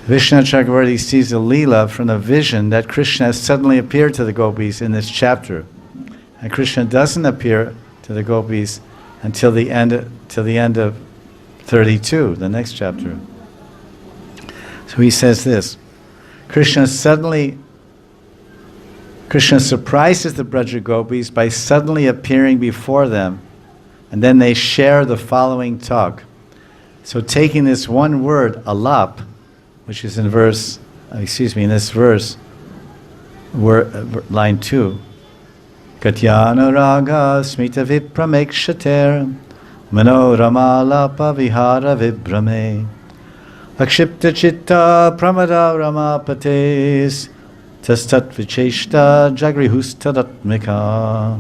Vishnu Chakravarti sees the Leela from the vision that Krishna has suddenly appeared to the gopis in this chapter. And Krishna doesn't appear to the gopis until the end of 32, the next chapter. So he says this, Krishna surprises the Braja gopis by suddenly appearing before them, and then they share the following talk. So taking this one word, alap, which is in this verse, line 2, Katyana raga smita vipramekshater manorama lapa vihara vibrame akshipta chitta pramada ramapates tastat vicheshta jagrihustadatmika.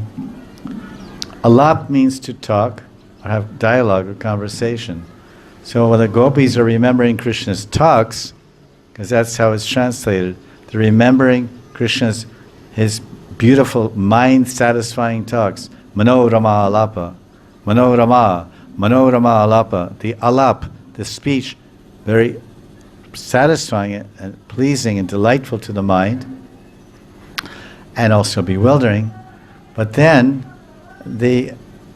Alap means to talk, or have dialogue or conversation. So when the gopis are remembering Krishna's talks, because that's how it's translated, they're remembering his beautiful, mind-satisfying talks. Manorama alapa, manorama alapa. The alap, the speech, very satisfying and pleasing and delightful to the mind, and also bewildering. But then,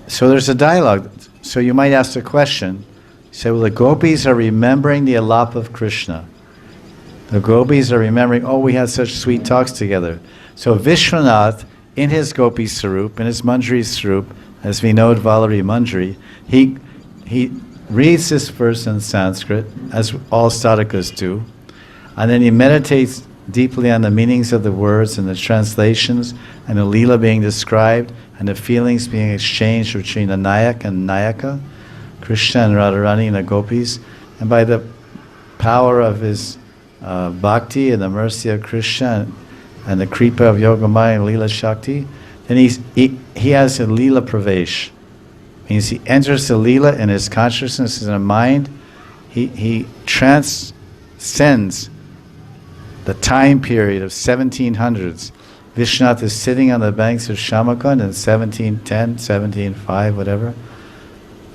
so there's a dialogue. So you might ask the question, say, well, the gopis are remembering the alap of Krishna. The gopis are remembering, oh, we had such sweet talks together. So Vishwanath, in his Gopi Sarup, in his Manjari Sarup, as we know Valari Manjari, he reads this verse in Sanskrit, as all sadhakas do, and then he meditates deeply on the meanings of the words and the translations, and the Leela being described, and the feelings being exchanged between the Nayak and Nayaka, Krishna and Radharani and the gopis, and by the power of his bhakti and the mercy of Krishna and the kripa of Yogamaya and Leela Shakti, then he has a Leela Pravesh. Means he enters the Leela in his consciousness and mind. He transcends the time period of 1700s. Vishwanath is sitting on the banks of Shamakund in 1710, 1705, whatever.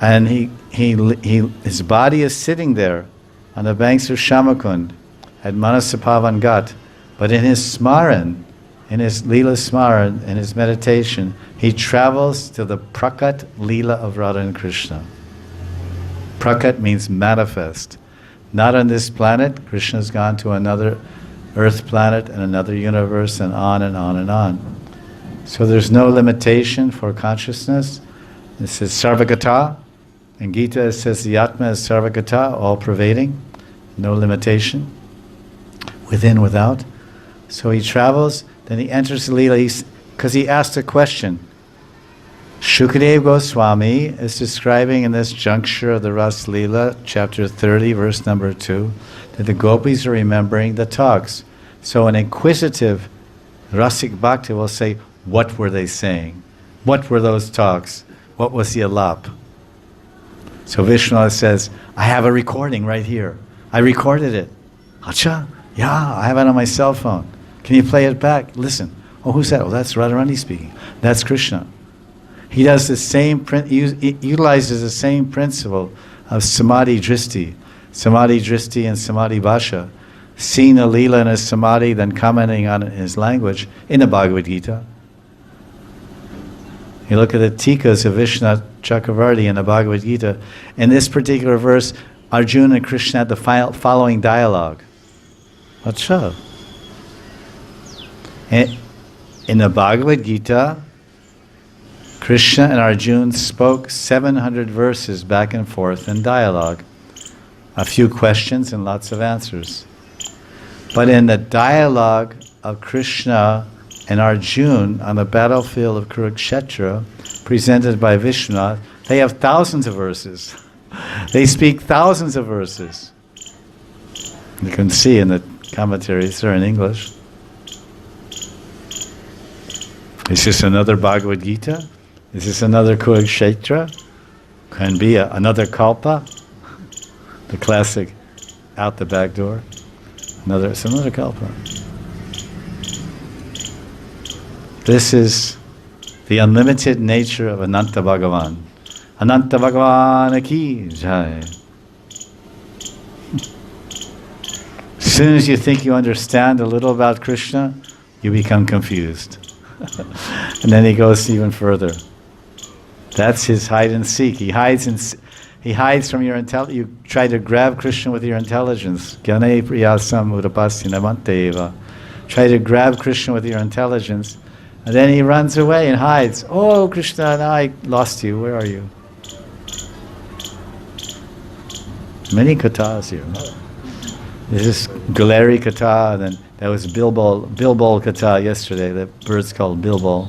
And his body is sitting there on the banks of Shamakund at Manasapavan Ghat. But in his smaran, in his Leela smaran, in his meditation, he travels to the Prakat Leela of Radha and Krishna. Prakat means manifest. Not on this planet. Krishna's gone to another earth planet and another universe and on and on and on. So there's no limitation for consciousness. This is Sarvagata. In Gita it says the Atma is Sarvagata, all-pervading, no limitation, within, without. So he travels, then he enters the Leela, because he asked a question. Shukadev Goswami is describing in this juncture of the Rasa Lila, chapter 30, verse number 2, that the gopis are remembering the talks. So an inquisitive Rasik Bhakti will say, what were they saying? What were those talks? What was the alap? So Vishwanath says, I have a recording right here. I recorded it. Acha? Yeah, I have it on my cell phone. Can you play it back? Listen. Oh, who's that? Oh, that's Radharani speaking. That's Krishna. He does the same, utilizes the same principle of samadhi dristi and samadhi bhasha, seeing the Leela in his samadhi, then commenting on it in his language in the Bhagavad Gita. You look at the tikas of Vishwanath Chakravarti in the Bhagavad Gita. In this particular verse, Arjuna and Krishna had the following dialogue. Acha. In the Bhagavad Gita, Krishna and Arjuna spoke 700 verses back and forth in dialogue. A few questions and lots of answers. But in the dialogue of Krishna and Arjuna on the battlefield of Kurukshetra, presented by Vishwanath, they have thousands of verses. They speak thousands of verses. You can see in the commentaries, they're in English. Is this another Bhagavad Gita? Is this another Kurukshetra? Can be another Kalpa? The classic out the back door. It's another Kalpa. This is the unlimited nature of Ananta Bhagavan. Ananta Bhagavan ki jai. soon as you think you understand a little about Krishna, you become confused. And then he goes even further. That's his hide and seek. He hides from your intelligence. You try to grab Krishna with your intelligence. Gyane priyasam udapasya namanteva. Try to grab Krishna with your intelligence, and then he runs away and hides. Oh, Krishna, now I lost you. Where are you? Many kathas here. This is Galeri Katha, and then that was Bilbul Katha yesterday. The bird's called Bilbul.